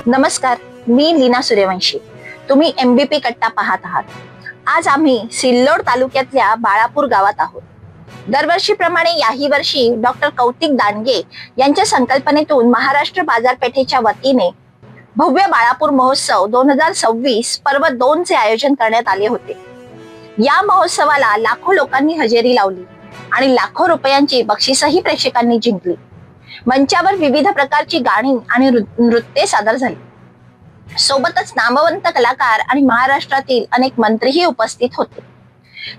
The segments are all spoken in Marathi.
नमस्कार, मी लीना सूर्यवंशी. तुम्ही MBP कट्टा पाहत आहात. आज आम्ही सिल्लोड तालुक्यातल्या बाळापूर गावात आहोत. दरवर्षीप्रमाणे याही वर्षी डॉक्टर कौतिक दांडगे यांच्या संकल्पनेतून महाराष्ट्र बाजारपेठेच्या वतीने भव्य बाळापूर महोत्सव 2026 पर्व 2 चे आयोजन करण्यात आले होते. या महोत्सवाला लाखो लोकांनी हजेरी लावली आणि लाखो रुपयांची बक्षिसही प्रेक्षकांनी जिंकली. मंचावर विविध प्रकारची गाणी आणि नृत्ये सादर झाली. सोबतच नामवंत कलाकार आणि महाराष्ट्रातील अनेक मंत्रीही उपस्थित होते.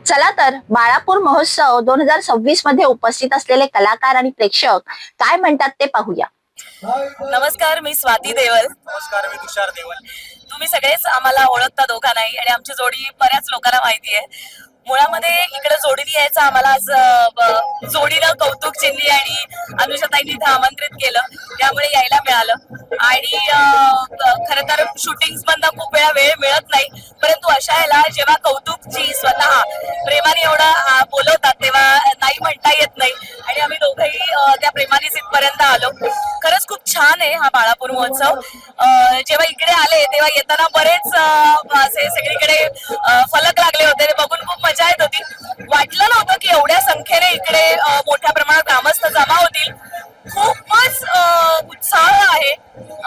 चला तर बाळापूर महोत्सव 2026 मध्ये उपस्थित असलेले कलाकार आणि प्रेक्षक काय म्हणतात ते पाहूया. नमस्कार, मी स्वाती देवल. नमस्कार, मी तुषार देवल. तुम्ही सगळेच आम्हाला ओळखता दोघांनाही आणि आमची जोडी बऱ्याच लोकांना माहिती आहे. मुळामध्ये इकडे जोडीने यायचं आम्हाला आज जोडीनं कौतुक चिन्ही आणि अनुषाताईंनी इथं आमंत्रित केलं, त्यामुळे यायला मिळालं. आणि खर तर शूटिंग मधनं खूप वेळा वेळ मिळत नाही, परंतु अशा ह्याला जेव्हा कौतुकजी स्वतः प्रेमाने एवढं बोलवतात तेव्हा नाही म्हणता येत नाही. आणि आम्ही दोघंही त्या प्रेमानेच इथपर्यंत आलो. खरंच खूप छान आहे हा बाळापूर महोत्सव. जेव्हा इकडे आले तेव्हा येताना बरेच असे सगळीकडे फलक लागले होते, ते बघून खूप मजा येत होती. वाटलं नव्हतं की एवढ्या संख्येने इकडे मोठ्या प्रमाणात ग्रामस्थ जमा होतील. खूपच उत्साह आहे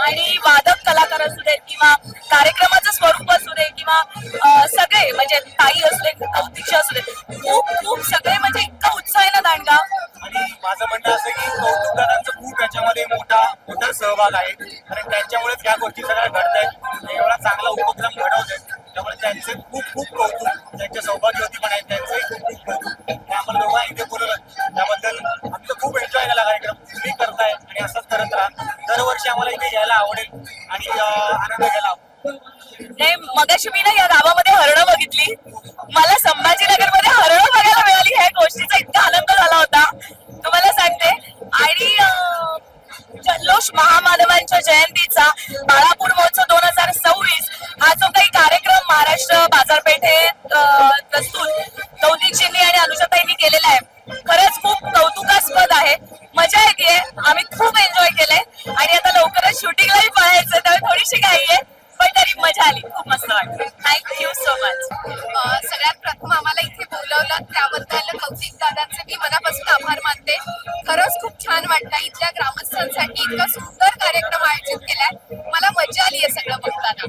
आणि वादक कलाकार असू दे किंवा कार्यक्रमाचं स्वरूप असू दे किंवा सगळे म्हणजे ताई असू दे, कौतिक असू दे, खूप खूप सगळे म्हणजे इतका उत्साह आहे ना दांडगा. आणि माझं म्हणणं असं की कौतुक दादांचं खूप याच्यामध्ये मोठा सहभाग आहे, कारण त्यांच्यामुळेच या गोष्टी सगळ्या घडत आहेत. एवढा चांगला उपक्रम घडवत आहेत, त्यामुळे त्यांचे खूप खूप कौतुक. त्यांच्या सौभाग्यवती पण आहेत, त्यांचंही खूप खूप कौतुक. आम्हाला दोघा इथे बोलवलं त्याबद्दल आमचं खूप एन्जॉय केला कार्यक्रम. तुम्ही करताय आणि असंच करत राहा. दरवर्षी आम्हाला इथे यायला आवडेल आणि आनंद घ्यायला आवडेल. नाही, मगाशी मी ना या गावामध्ये हरणं बघितली. मला संभाजीनगर मध्ये हरणं बघायला मिळाली. ह्या गोष्टीचा इतका आनंद झाला होता तुम्हाला सांगते. आणि जल्लोष महामानवांच्या जयंतीचा बाळापूर महोत्सव 2026 हा जो काही कार्यक्रम महाराष्ट्र बाजारपेठेत प्रस्तुत कौतिकजींनी आणि अनुषाताईंनी केलेला आहे, खरंच खूप कौतुकास्पद आहे. मजा येते, आम्ही खूप एन्जॉय केलंय आणि आता लवकरच शूटिंगलाही पळायचं, त्यामुळे थोडीशी घाई आहे, पण तरी मजा आली. खूप मस्त वाटलं. Thank you so much. सगळ्यात प्रथम आम्हाला इथे बोलवलं त्याबद्दल कौतिक दादांचे मी मनापासून आभार मानते. खरंच खूप छान वाटतं. इथल्या ग्रामस्थांसाठी इतका सुंदर कार्यक्रम आयोजित केलाय. मला मजा आली आहे सगळं बघताना.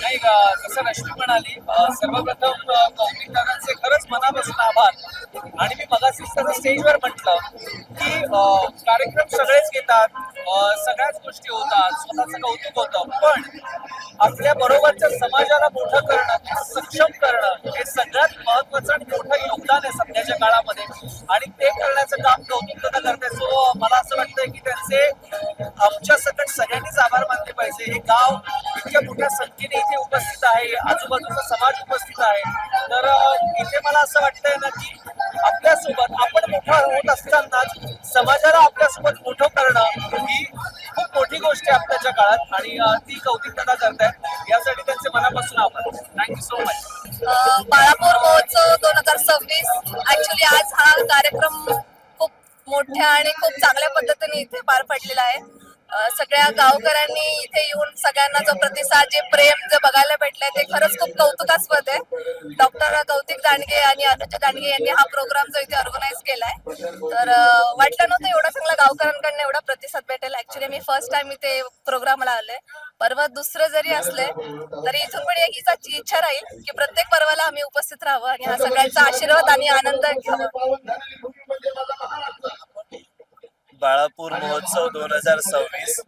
नाही, जसं रश्मी म्हणाली, सर्वप्रथम कौतिक दादांचे खरंच मनापासून आभार. आणि मी मगाशी स्टेजवर म्हटलं की कार्यक्रम सगळेच घेतात, सगळ्याच गोष्टी होतात, स्वतःचं कौतुक होतं, पण आपल्या बरोबरच्या समाजाला मोठं करणं, सक्षम करणं हे सगळ्यात महत्वाचं आणि मोठं योगदान आहे सध्याच्या काळामध्ये. आणि ते करण्याचं काम कौतुक दादा करताय. सो मला असं वाटतंय की त्यांचे आमच्या सकट सगळ्यांनीच आभार मानले पाहिजे. हे गाव इतक्या मोठ्या संख्येने इथे उपस्थित आहे, आजूबाजूचा समाज उपस्थित आहे, तर इथे मला असं वाटतंय ना की आपल्यासोबत आपण मोठा होत असतानाच समाजाला आपल्यासोबत मोठं करणं ही खूप मोठी गोष्ट आहे आताच्या काळात, आणि ती कौतिक दादा करतायत. यासाठी त्यांचे मनापासून आभार. Thank you so much. बाळापूर महोत्सव 2026 ऍक्च्युली आज हा कार्यक्रम खूप मोठ्या आणि खूप चांगल्या पद्धतीने इथे पार पडलेला आहे. सगळ्या गावकऱ्यांनी इथे येऊन सगळ्यांना जो प्रतिसाद, जे प्रेम जे बघायला भेटलंय ते खरंच खूप कौतुकास्पद आहे. डॉक्टर कौतिक दांडगे आणि अनुजा दांडगे यांनी हा प्रोग्राम जो इथे ऑर्गनाईज केलाय, तर वाटलं नव्हतं एवढा चांगला गावकऱ्यांकडनं एवढा प्रतिसाद भेटेल. ऍक्च्युली मी फर्स्ट टाइम इथे प्रोग्रामला आले. पर्व दुसरं जरी असले तरी इथून पण एक इच्छा राहील की प्रत्येक पर्वाला आम्ही उपस्थित राहावं आणि हा सगळ्यांचा आशीर्वाद आणि आनंद घ्यावा. बाळापूर महोत्सव 2026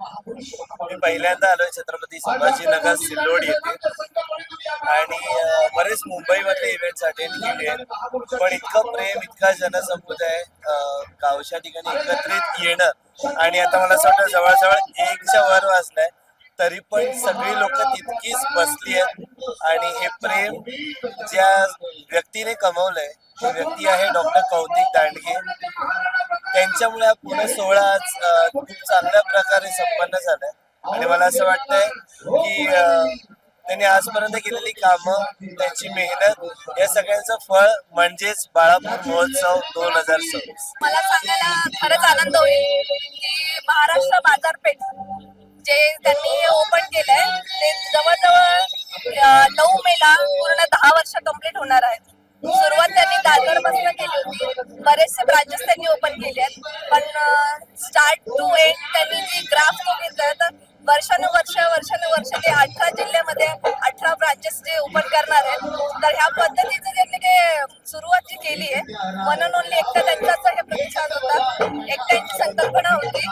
मी पहिल्यांदा आलोय छत्रपती संभाजीनगर सिल्लोड येथे, आणि बरेच मुंबईमधले इव्हेंट्स अटेंड केले आहेत, पण इतकं प्रेम, इतका जनसमुदाय गावच्या ठिकाणी एकत्रित येणं, आणि आता मला असं वाटतं जवळजवळ 1च्या वर वाजलाय तरी पण सगळी लोक तितकीच बसली आहेत. आणि हे प्रेम ज्या व्यक्तीने कमवलंय ती व्यक्ती आहे डॉक्टर कौतिक दांडगे. त्यांच्यामुळे हा पूर्ण सोहळा आज खूप चांगल्या प्रकारे संपन्न झालाय, आणि मला असं वाटतंय की त्यांनी आजपर्यंत केलेली कामं, त्यांची मेहनत या सगळ्यांचं फळ म्हणजेच बाळापूर महोत्सव 2026. मला सांगायला खरंच आनंद होईल की महाराष्ट्र बाजारपेठ जे त्यांनी ओपन केलंय ते जवळजवळ 9 मेला पूर्ण 10 वर्ष कंप्लीट होणार आहेत. सुरुवात त्यांनी दादरपासून केली होती. बरेचसे ब्रांचेस त्यांनी ओपन केले आहेत, पण स्टार्ट टू एंड त्यांनी जी ग्राफ तो घेतलाय तर वर्षानुवर्ष ते 18 जिल्ह्यामध्ये 18 ब्रांचेस जे ओपन करणार आहेत. तर ह्या पद्धतीचं जे ते सुरुवात जी केली आहे, म्हणून ओनली एकटा त्यांचाच हे प्रतिसाद होता, एकट्यांची संकल्पना होती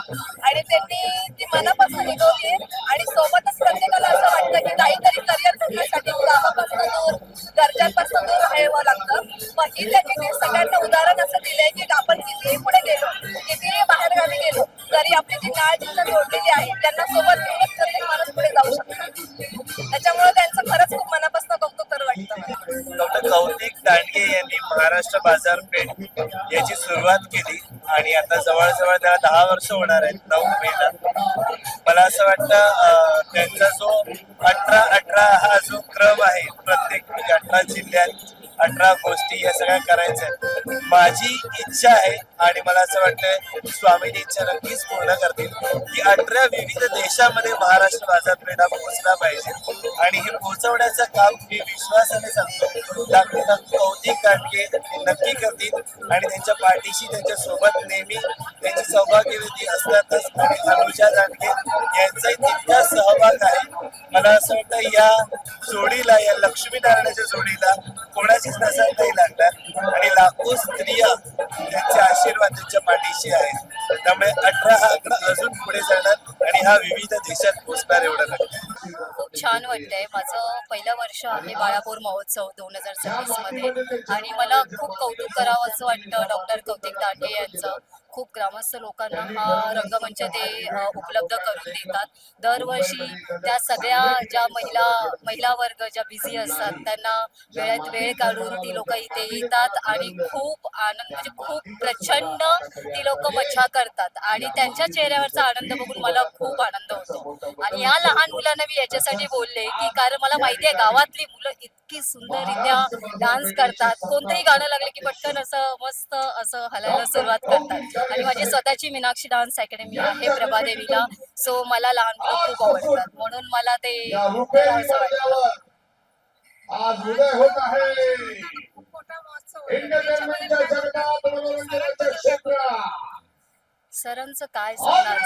आणि त्यांनी ती मनापासून निघवली आहे. आणि सोबतच प्रत्येकाला असं वाटतं की काहीतरी करिअर करण्यासाठी गावापासून दूर, घरच्यांपासून दूर राहावं लागतं. मग ही त्यांनी ते सगळ्यांना उदाहरण असं दिलंय की आपण कितीही पुढे गेलो, कितीही बाहेरगावी गेलो, तरी आपली जी नाळ जिल्हा जोडलेली आहे त्यांना सोबत घेऊनच प्रत्येक माणूस पुढे जाऊ शकतो. त्याच्यामुळे त्यांचं खरंच खूप मनापासून कौतुक करू वाटतं मला. डॉक्टर कौतिक दांडगे यांनी महाराष्ट्र बाजारपेठ याची सुरुवात केली आणि आता जवळजवळ त्याला 10 वर्ष होणार आहेत 9 मेला. मला असं वाटतं त्यांचा जो 18-18 हा जो क्रम आहे, प्रत्येक म्हणजे 18 जिल्ह्यात 18 गोष्टी या सगळ्या करायच्या आहेत. माझी इच्छा आहे आणि मला असं वाटतं स्वामींची इच्छा नक्कीच पूर्ण करतील की 18 विविध देशामध्ये महाराष्ट्र बाजारपेठा पोहोचला पाहिजे आणि हे पोहोचवण्याचं काम मी विश्वासाने सांगतो डॉक्टर कौतिक दांडगे नक्की करतील आणि त्यांच्या पाठीशी त्यांच्या सोबत नेहमी त्यांची सौभाग्यवती असतातच. आणि अनुजा दांडगे यांचाही तितका सहभाग आहे. मला असं वाटतं या जोडीला, या लक्ष्मीनारायणाच्या जोडीला कोणाचीच नजर नाही लागणार आणि लाखो स्त्रिया त्यांचे आशीर्वाद त्यांच्या पाठीशी आहेत. त्यामुळे 18 हा आकडा अजून पुढे जाणार आणि हा विविध देशात पोहोचणार एवढं नक्की. खूप छान वाटतंय. माझं पहिलं वर्ष आहे बाळापूर महोत्सव 2026 मध्ये आणि मला खूप कौतुक करावं असं वाटतं डॉक्टर कौतिक दांडगे यांचं. खूप ग्रामस्थ लोकांना हा रंगमंच ते उपलब्ध करून देतात. दरवर्षी त्या सगळ्या ज्या महिला वर्ग ज्या बिझी असतात त्यांना वेळात वेळ काढून ती लोक इथे येतात आणि खूप आनंद म्हणजे खूप प्रचंड ती लोक मजा करतात आणि त्यांच्या चेहऱ्यावरचा आनंद बघून मला खूप आनंद होतो. आणि या लहान मुलांना मी याच्यासाठी बोलले की कारण मला माहिती आहे गावातली मुलं इतकी सुंदररित्या डान्स करतात. कोणतंही गाणं लागलं की पटकन असं मस्त असं हलायला सुरुवात करतात. आणि माझी स्वतःची मीनाक्षी डान्स अकॅडमी आहे प्रभादेवीला. सो मला लहान मुलं खूप आवडतात म्हणून मला ते करावंसं वाटतं. आज उदय होत आहे खूप मोठा महोत्सव होता. त्याच्यामध्ये सरांचं काय सांगणार,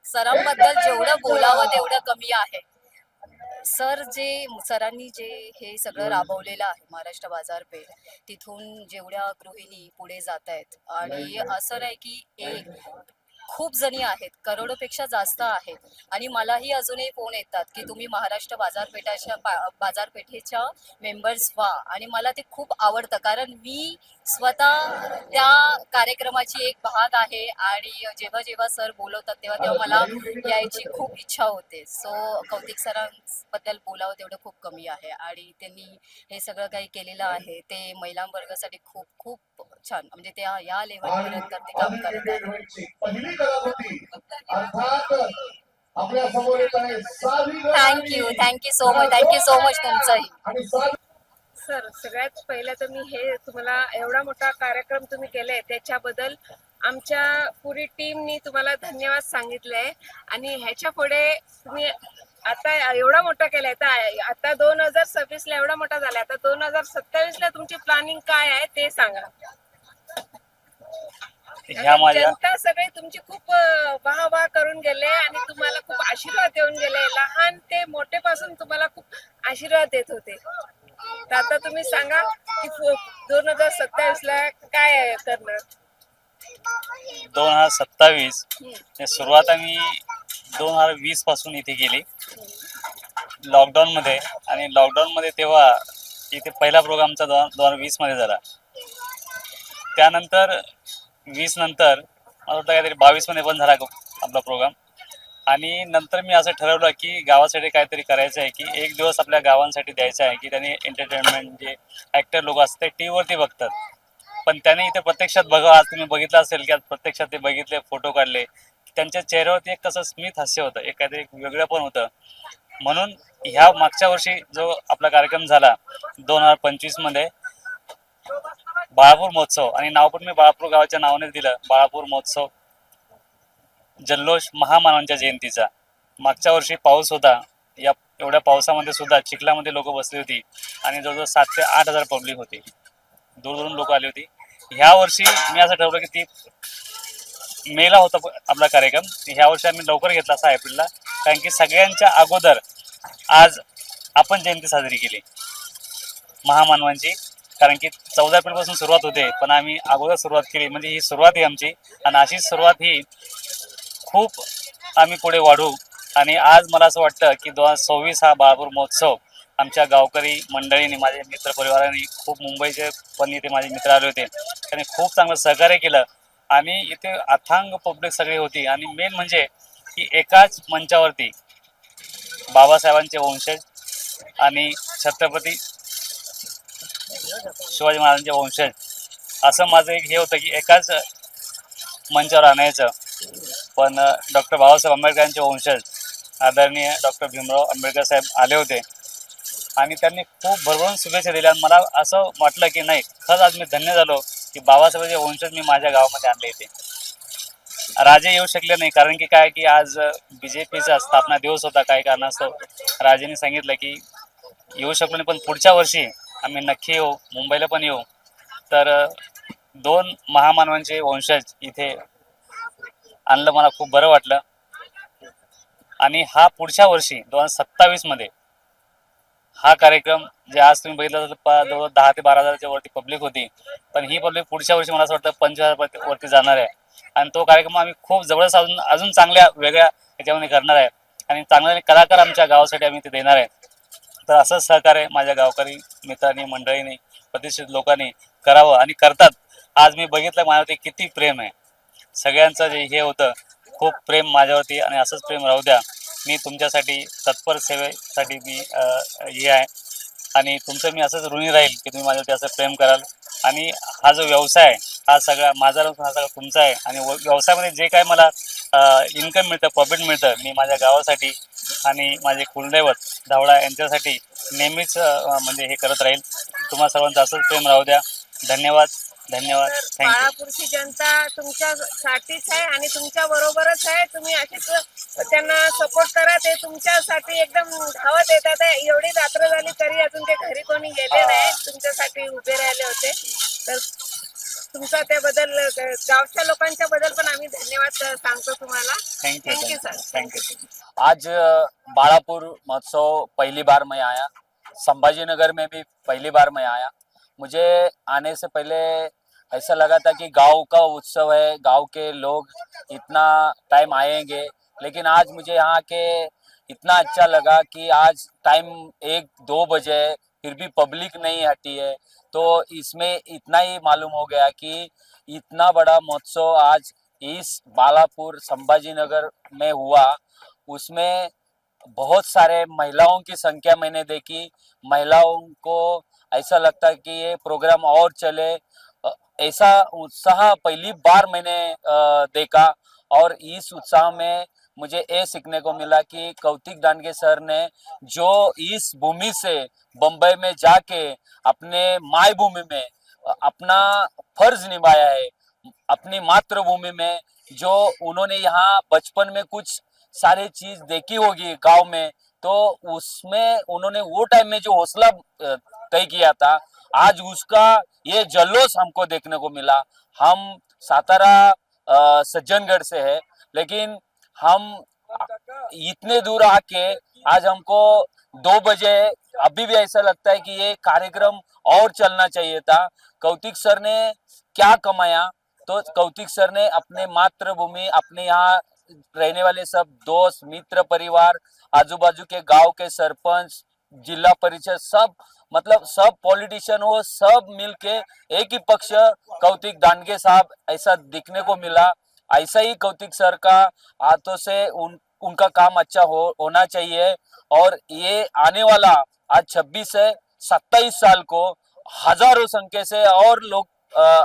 सरांबद्दल जेवढं बोलावं तेवढं कमी आहे. सरांनी जे हे सगळं राबवलेलं आहे महाराष्ट्र बाजारपेठ, तिथून जेवढ्या गृहिणी पुढे जात आहेत आणि असं नाही की एक खूप जणी आहेत, करोडोपेक्षा जास्त आहेत. आणि मलाही अजूनही फोन येतात की तुम्ही महाराष्ट्र बाजारपेठेच्या मेंबर्स व्हा आणि मला ते खूप आवडतं कारण मी स्वतः त्या कार्यक्रमाची एक भाग आहे आणि जेव्हा जेव्हा सर बोलवतात तेव्हा तेव्हा मला यायची खूप इच्छा होते. सो कौतिक सरांबद्दल बोलावं तेवढं खूप कमी आहे आणि त्यांनी हे सगळं काही केलेलं आहे ते महिला वर्गासाठी खूप खूप छान म्हणजे त्या या लेवलपर्यंत ते काम करत आहेत. पहिली कलाकृती अर्थात आपल्या समोर येत आहे थँक्यू सो मच तुमचंही. आणि सर सगळ्यात पहिलं तर मी हे तुम्हाला एवढा मोठा कार्यक्रम तुम्ही केलाय त्याच्याबद्दल आमच्या पुरी टीमनी तुम्हाला धन्यवाद सांगितलंय. आणि ह्याच्या पुढे तुम्ही आता एवढा मोठा केलाय तर आता 2026 ला एवढा मोठा झालाय, आता 2027 ला तुमची प्लॅनिंग काय आहे ते सांगा. जनता सगळे तुमची खूप वाह करून गेले आणि तुम्हाला खूप आशीर्वाद देऊन गेले. लहान ते मोठे पासून तुम्हाला खूप आशीर्वाद देत होते. तर आता तुम्ही सांगा की 2027 ला काय करणार. 2027 सुरुवात आम्ही 2020 पासून इथे केली लॉकडाऊन मध्ये. आणि लॉकडाऊन मध्ये तेव्हा इथे पहिला प्रोग्रामचा 2020 मध्ये झाला. त्यानंतर 20 नंतर मला वाटतं काहीतरी 22 मध्ये पण झाला आपला प्रोग्राम. आणि नंतर मी असं ठरवलं की गावासाठी काहीतरी करायचं आहे की एक दिवस आपल्या गावांसाठी द्यायचं आहे की त्यांनी एंटरटेनमेंट जे ॲक्टर लोक असतात ते टी व्हीवरती बघतात पण त्याने इथे प्रत्यक्षात बघा. आज तुम्ही बघितलं असेल की आज प्रत्यक्षात ते बघितले, फोटो काढले, त्यांच्या चेहऱ्यावरती एक कसं स्मित हास्य होतं, एक काहीतरी वेगळं पण होतं. म्हणून ह्या मागच्या वर्षी जो आपला कार्यक्रम झाला 2025 मध्ये बाळापूर महोत्सव, आणि नाव पण मी बाळापूर गावाच्या नावाने दिलं, बाळापूर महोत्सव जल्लोष महामानवांच्या जयंतीचा. मागच्या वर्षी पाऊस होता, या एवढ्या पावसामध्ये सुद्धा चिखलामध्ये लोक बसली होती आणि जवळजवळ 7 ते 8 हजार पब्लिक होती, दूरदूरून लोक आली होती. ह्या वर्षी मी असं ठरवलं की ती मेला होता आपला कार्यक्रम, ह्या वर्षी आम्ही लवकर घेतला 6 एप्रिलला, कारण की सगळ्यांच्या अगोदर आज आपण जयंती साजरी केली महामानवांची. कारण की 14 एप्रिलपासून सुरुवात होते, पण आम्ही अगोदर सुरुवात केली, म्हणजे ही सुरुवात आहे आमची. आणि अशीच सुरुवात ही खूप आम्ही पुढे वाढू. आणि आज मला असं वाटतं की 2026 हा बाळापूर महोत्सव आमच्या गावकरी मंडळींनी, माझे मित्र परिवारांनी, खूप मुंबईचे पण इथे माझे मित्र आले होते, त्यांनी खूप चांगलं सहकार्य केलं. आणि इथे अथांग पब्लिक सगळी होती. आणि मेन म्हणजे की एकाच मंचावरती बाबासाहेबांचे वंशज आणि छत्रपती शिवाजी महाराजांचे वंशज, असं माझं एक हे होतं की एकाच मंचावर आणायचं. पण डॉक्टर बाबासाहेब आंबेडकरांचे वंशज आदरणीय डॉक्टर भीमराव आंबेडकर साहेब आले होते आणि त्यांनी खूप भरभरून शुभेच्छा दिल्या. मला असं वाटलं की नाही, खरंच आज मी धन्य झालो की बाबासाहेबांचे वंशज मी माझ्या गावामध्ये आणले इथे. राजे येऊ शकले नाही, कारण की काय की आज BJPचा स्थापना दिवस होता. काही कारणास्तव राजेंनी सांगितलं की येऊ शकलो नाही, पण पुढच्या वर्षी आम्ही नक्की येऊ, मुंबईला पण येऊ. तर 2 महामानवांचे वंशज इथे आणलं, मला खूप बरं वाटलं. आणि हा पुढच्या वर्षी 2027 मध्ये हा कार्यक्रम, जे आज तुम्ही बघितलं तर जवळ 10 ते 12 हजाराच्या वरती पब्लिक होती, पण ही पब्लिक पुढच्या वर्षी मला असं वाटतं 25,000 वरती जाणार आहे. आणि तो कार्यक्रम आम्ही खूप जवळच अजून चांगल्या वेगळ्या ह्याच्यामध्ये करणार आहे आणि चांगले कलाकार आमच्या गावासाठी आम्ही ते देणार आहे. तर असंच सहकार्य माझ्या गावकरी मित्रांनी, मंडळींनी, प्रतिष्ठित लोकांनी करावं आणि करतात. आज मी बघितलं माझ्यावरती किती प्रेम आहे, सगळ्यांचं जे हे होतं, खूप प्रेम माझ्यावरती, आणि असंच प्रेम राहू द्या. मी तुमच्यासाठी तत्पर सेवेसाठी मी हे आहे आणि तुमचं मी असंच ऋणी राहील की तुम्ही माझ्यावरती असं प्रेम कराल. आणि हा जो व्यवसाय आहे हा सगळा माझा नसून हा सगळा तुमचा आहे. आणि व्यवसायामध्ये जे काय मला इन्कम मिळतं, प्रॉफिट मिळतं, मी माझ्या गावासाठी आणि माझे कुलदैवत धावडा यांच्यासाठी नेहमीच म्हणजे हे करत राहील. तुम्हा सर्वांचं असंच प्रेम राहू द्या. धन्यवाद, धन्यवाद, तर थँक्यू. बाळापूरची जनता तुमच्यासाठीच आहे आणि तुमच्या बरोबरच आहे. तुम्ही अशीच त्यांना सपोर्ट करा, ते तुमच्यासाठी एकदम धावत येतात आहे. एवढी रात्र झाली तरी अजून ते घरी कोणी गेले नाही, तुमच्यासाठी उभे राहिले होते. तर तुमचा त्याबद्दल, गावच्या लोकांच्या बद्दल पण आम्ही धन्यवाद सांगतो तुम्हाला. Thank thank you you sir. Thank you. आज बालापुर महोत्सव पहली बार मैं आया, संभाजी नगर में भी पहली बार मैं आया। मुझे आने से पहले ऐसा लगा था कि गांव का उत्सव है, गांव के लोग इतना टाइम आएंगे, लेकिन आज मुझे यहाँ के इतना अच्छा लगा कि आज टाइम 1-2 बजे है, फिर भी पब्लिक नहीं हटी है। तो इसमें इतना ही मालूम हो गया कि इतना बड़ा महोत्सव आज इस बालापुर संभाजी नगर में हुआ। उसमें बहुत सारे महिलाओं की संख्या मैंने देखी। महिलाओं को ऐसा लगता है कि ये प्रोग्राम और चले, ऐसा उत्साह पहली बार मैंने देखा। और इस उत्साह में मुझे ये सीखने को मिला कि कौतिक डांगे सर ने जो इस भूमि से बम्बई में जाके अपने मायभूमि में अपना फर्ज निभाया है, अपनी मातृभूमि में जो उन्होंने यहाँ बचपन में कुछ सारी चीज देखी होगी गांव में, तो उसमें उन्होंने वो टाइम में जो हौसला तय किया था, आज उसका ये जल्लोष हमको देखने को मिला। हम सातारा सज्जनगढ़ से है, लेकिन हम इतने दूर आके आज हमको 2 बजे अभी भी ऐसा लगता है कि ये कार्यक्रम और चलना चाहिए था। कौतिक सर ने क्या कमाया, तो कौतिक सर ने अपने मातृभूमि, अपने यहाँ रहने वाले सब दोस्त मित्र परिवार, आजू बाजू के गांव के सरपंच, जिला परिषद, सब मतलब सब पॉलिटिशियन वो सब मिलके एक ही पक्ष कौतिक दांडगे साहब ऐसा दिखने को मिला। ऐसा ही कौतिक सर का हाथों से उनका काम अच्छा होना चाहिए। और ये आने वाला आज 26 से 27 साल को हजारों संख्या से और लोग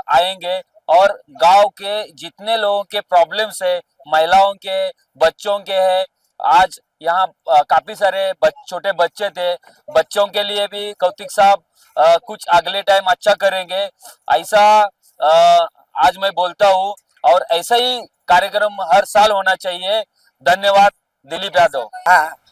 आएंगे, और गांव के जितने लोगों के प्रॉब्लम्स है, महिलाओं के, बच्चों के हैं, आज यहाँ काफी सारे छोटे बच्चे थे, बच्चों के लिए भी कौतिक साहब कुछ अगले टाइम अच्छा करेंगे, ऐसा आज मैं बोलता हूँ। और ऐसा ही कार्यक्रम हर साल होना चाहिए। धन्यवाद, दिलीप यादव.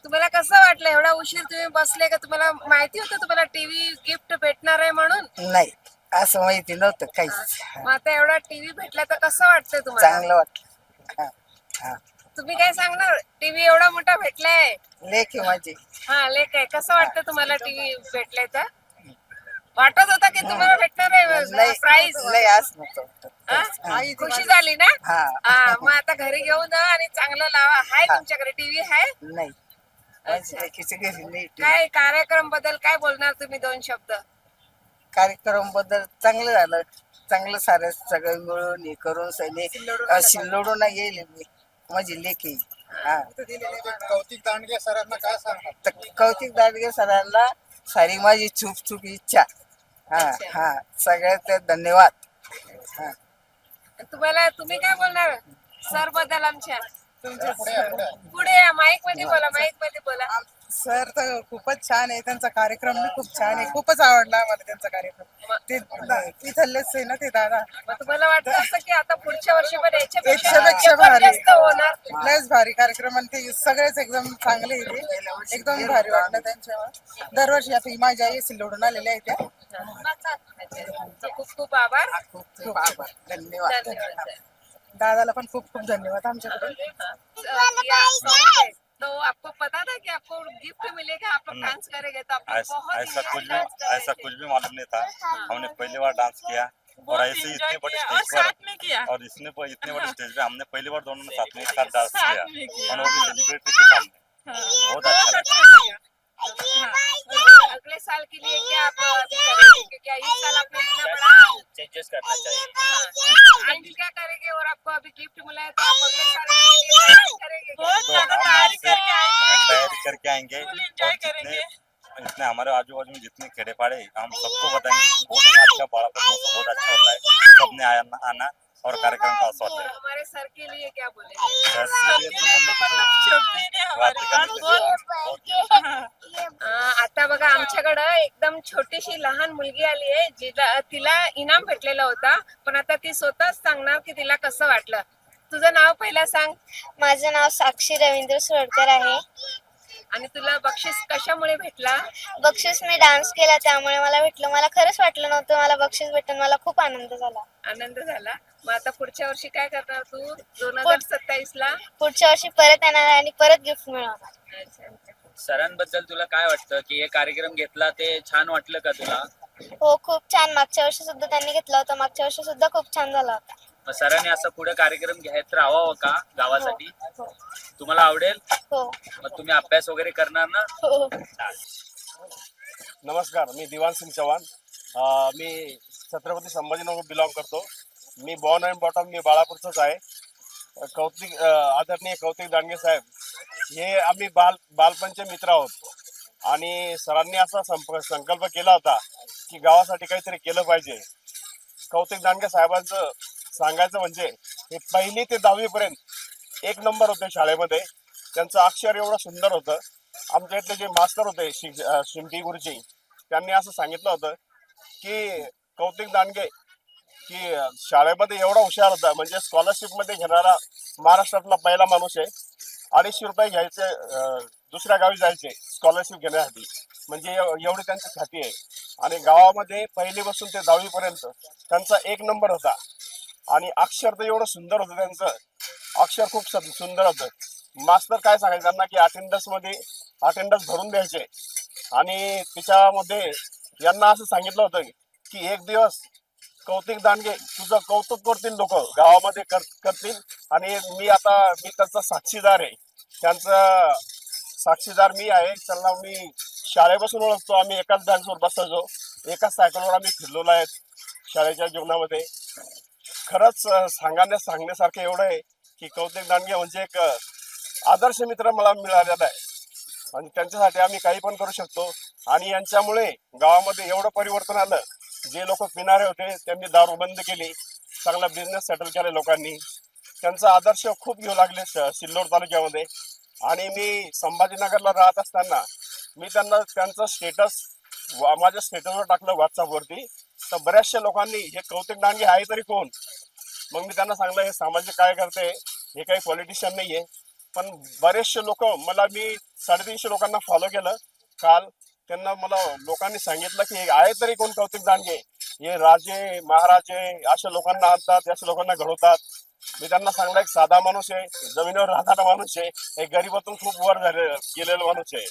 तुम्हाला कसं वाटलं एवढा उशीर तुम्ही बसले का? तुम्हाला माहिती होतं तुम्हाला टीव्ही गिफ्ट भेटणार आहे म्हणून? नाही असं माहिती नव्हतं काहीच. मग आता एवढा टीव्ही भेटला तर कसं वाटतंय तुम्हाला? चांगलं वाटलं. तुम्ही काय सांगणार? टीव्ही एवढा मोठा भेटलाय. लेखी माझी. हा लेख आहे. कसं वाटतं तुम्हाला टीव्ही भेटलाय तर? वाटत होता की तुम्हाला भेटणार आहे प्राइस? लय असं नव्हतं. खुशी झाली ना? हा. मग आता घरी घेऊन जा आणि चांगलं लावा. हाय तुमच्याकडे टीव्ही आहे? नाही माझी लेकीच्या घरी नाही. काय कार्यक्रम बद्दल काय बोलणार तुम्ही 2 शब्द? कार्यक्रम बद्दल चांगलं झालं. चांगलं सारं सगळं मिळून हे करून शिल्लोडून येईल मी. माझी लेखी. कौतिक दांडगे सरांना काय सांगणार? तर कौतिक दांडगे सरांना सारी माझी चूक इच्छा. हा सगळ्यात धन्यवाद. तुम्ही काय बोलणार सर बद्दल आमच्या? पुढे पुढे माईक मध्ये बोला, माईक मध्ये बोला. सर तर खूपच छान आहे. त्यांचा कार्यक्रम बी खूप छान आहे. खूपच आवडला मला त्यांचा कार्यक्रम. ते इथलेच आहे ना ते दादा. मग तुम्हाला वाटतं असं की आता पुढच्या वर्षी पण याच्यापेक्षा भारी. जास्त होणार? लयच भारी कार्यक्रम आणि ते सगळेच एकदम चांगले आहे. ते एकदम भारी वाटलं त्यांच्यावर. दरवर्षी आता ही माझ्या आई सिल्लोडून आलेल्या आहेत त्या. खूप खूप आभार. खूप खूप आभार. धन्यवाद. धन्यवाद. दादाला पण खूप खूप धन्यवाद आमच्याकडून. तो आपको पता था कि आपको गिफ्ट मिलेगा, आप लोग डांस करेंगे तो आप लोग बहुत ऐसा enjoy कुछ डांस कर रहे ऐसा थे। कुछ भी मालूम नहीं था. हमने पहली बार डांस किया और बहुत ऐसे ही enjoy इतने बड़े किया और स्टेज साथ में किया। पर और इतने बड़े स्टेज पे हमने पहली बार दोनों ने साथ में एक साथ डांस साथ किया में किया। और वो भी सेलिब्रिटी के सामने. बहुत अच्छा लगा. लगा। और अगले साल के लिए क्या आप करेंगे? क्या इस साल आपने इतना बड़ा चेंजेस करना चाहिए. आज क्या करेंगे? और आपको अभी गिफ्ट मिला है तो आप अगले साल के लिए तैयारी करेंगे? बहुत तो ज्यादा हम तैयारी इससे करके आएंगे, तैयारी करके आएंगे फुल और एंजॉय जितने करेंगे। जितने हमारे आजू बाजू में जितने खेड़े पाड़े हम सबको बताएंगे कि बहुत अच्छा बाड़ापुर महोत्सव बहुत अच्छा होता है. सबने आना और कार्यक्रम का आस्वाद तो लेना. हमारे सर के लिए क्या बोलेंगे? सर के लिए तो बात करने के लिए आता बघा आमच्याकडं एकदम छोटीशी लहान मुलगी आली आहे तिला इनाम भेटलेला होता, पण आता ती स्वतःच सांगणार की तिला कसं वाटलं. तुझं नाव पहिला सांग. माझं नाव साक्षी रवींद्र सोडकर आहे. आणि तुला बक्षीस कशामुळे भेटला? बक्षीस मी डान्स केला त्यामुळे मला भेटलं. मला खरंच वाटलं नव्हतं मला बक्षीस भेटून. मला खूप आनंद झाला. आनंद झाला. मग आता पुढच्या वर्षी काय करणार तू 2027 ला? पुढच्या वर्षी परत येणार आणि परत गिफ्ट मिळवणार. सरांबद्दल तुला काय वाटतं की हे कार्यक्रम घेतला ते छान वाटलं का तुला? हो खूप छान. मागच्या वर्षी सुद्धा त्यांनी घेतला होता. मागच्या वर्षी सुद्धा खूप छान झाला होता. मग सरांनी असं पुढे कार्यक्रम घ्यायचं राहावं का गावासाठी? हो तुम्हाला आवडेल? हो मग तुम्ही अभ्यास वगैरे करणार ना? हो. नमस्कार, मी दिवान सिंग चव्हाण. मी छत्रपती संभाजीनगर बिलॉंग करतो. मी बॉर्न अँड बॉटम मी बाळापूरचाच आहे. आदरणीय कौतिक दांडगे साहेब हे आम्ही बालपणचे मित्र आहोत आणि सरांनी असा संकल्प केला होता की गावासाठी काहीतरी केलं पाहिजे. कौतिक दांडगे साहेबांचं सांगायचं म्हणजे हे 1ली ते 10वी पर्यंत 1 नंबर होते शाळेमध्ये. त्यांचं अक्षर एवढं सुंदर होतं. आमच्या इथले जे मास्टर होते शिंपी गुरुजी त्यांनी असं सांगितलं होतं की कौतिक दांडगे की शाळेमध्ये एवढा हुशार होता म्हणजे स्कॉलरशिपमध्ये घेणारा महाराष्ट्रातला पहिला माणूस आहे. 250 रुपये घ्यायचे दुसऱ्या गावी जायचे स्कॉलरशिप घेण्यासाठी म्हणजे एवढी त्यांची ख्याती आहे. आणि गावामध्ये 1ली पासून ते 10वी पर्यंत त्यांचा 1 नंबर होता. आणि अक्षर तर एवढं सुंदर होतं त्यांचं. अक्षर खूप सुंदर होतं. मास्तर काय सांगायचं त्यांना की अटेंडन्स भरून द्यायचे आणि त्याच्यामध्ये यांना असं सांगितलं होतं की एक दिवस कौतिक दांडगे तुझं कौतुक करतील लोक गावामध्ये करतील आणि मी त्याचा साक्षीदार आहे. त्यांचं साक्षीदार मी आहे. त्यांना मी शाळेपासून ओळखतो. आम्ही एकाच बँचवर बसायचो. एकाच सायकलवर आम्ही फिरलेलो आहेत शाळेच्या जीवनामध्ये. खरंच सांगण्यासारखं एवढं आहे की कौतिक दांडगे म्हणजे एक आदर्श मित्र मला मिळालेला आहे आणि त्यांच्यासाठी आम्ही काही पण करू शकतो. आणि यांच्यामुळे गावामध्ये एवढं परिवर्तन आलं. जे लोक पिणारे होते त्यांनी दारू बंद केली. चांगला बिझनेस सेटल केले लोकांनी. त्यांचा आदर्श खूप घेऊ लागले सिल्लोड तालुक्यामध्ये. आणि मी संभाजीनगरला राहत असताना मी त्यांचं स्टेटस माझ्या स्टेटसवर टाकलं व्हॉट्सअपवरती. तर बऱ्याचशा लोकांनी हे कौतिक दांडगे आहे तरी कोण? मग मी त्यांना सांगलं हे सामाजिक कार्यकर्ते हे काही पॉलिटिशियन नाहीये पण बरेचसे लोक मी 350 लोकांना फॉलो केलं काल. त्यांना मला लोकांनी सांगितलं की आहे तरी कोण कौतिक दांडगे, हे राजे महाराजे अशा लोकांना आणतात, अशा लोकांना घडवतात. मी त्यांना सांगलं एक साधा माणूस आहे, जमिनीवर राहणारा माणूस आहे, एक गरीबातून खूप वर गेलेला माणूस आहे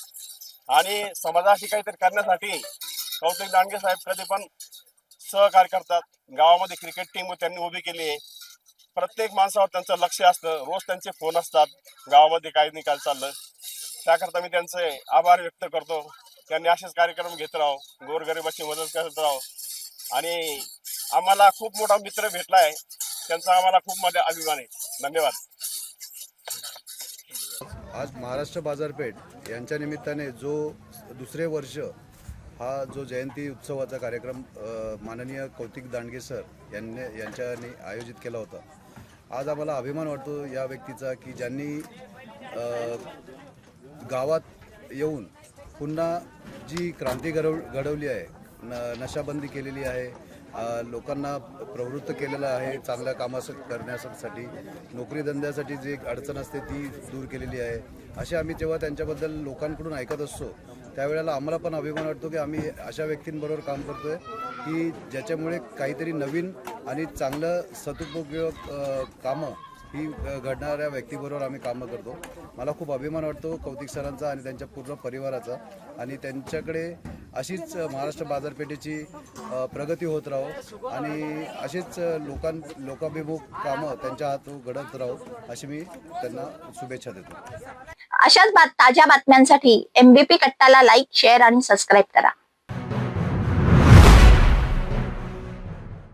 आणि समाजाशी काहीतरी करण्यासाठी कौतिक दांडगे साहेब कधी पण सहकार्य करतात. गावामध्ये क्रिकेट टीम त्यांनी उभी केली आहे. प्रत्येक माणसावर त्यांचं लक्ष असतं, रोज त्यांचे फोन असतात गावामध्ये काय निकाल चाललं. त्याकरता मी त्यांचे आभार व्यक्त करतो. त्यांनी असेच कार्यक्रम घेत राहो, गोरगरिबाची मदत करत राहो आणि आम्हाला खूप मोठा मित्र भेटला आहे, त्यांचा आम्हाला खूप मोठा अभिमान आहे. धन्यवाद. आज महाराष्ट्र बाजारपेठ यांच्या निमित्ताने जो दुसरे वर्ष हा जो जयंती उत्सवाचा कार्यक्रम माननीय कौतिक दांडगे सर यांच्याने आयोजित केला होता. आज आम्हाला अभिमान वाटतो या व्यक्तीचा की ज्यांनी गावात येऊन पुन्हा जी क्रांती घडवली आहे, नशाबंदी केलेली आहे, लोकांना प्रवृत्त केलेलं आहे चांगल्या करण्यासाठी, नोकरी धंद्यासाठी जी अडचण असते ती दूर केलेली आहे. असे आम्ही जेव्हा त्यांच्याबद्दल लोकांकडून ऐकत असतो त्यावेळेला आम्हाला पण अभिमान वाटतो की आम्ही अशा व्यक्तींबरोबर काम करतो आहे की ज्याच्यामुळे काहीतरी नवीन आणि चांगलं सदुपयोग कामं ही घडणाऱ्या व्यक्तीबरोबर आम्ही कामं करतो. मला खूप अभिमान वाटतो कौतिक सरांचा आणि त्यांच्या पूर्ण परिवाराचा आणि त्यांच्याकडे अशीच महाराष्ट्र बाजारपेठेची प्रगती होत राहो आणि अशीच लोकाभिमुख कामं त्यांच्या हातून घडत राहो अशी मी त्यांना शुभेच्छा देतो. अशाच ताज्या बातम्यांसाठी MBP कट्टाला लाईक, शेअर आणि सबस्क्राईब करा.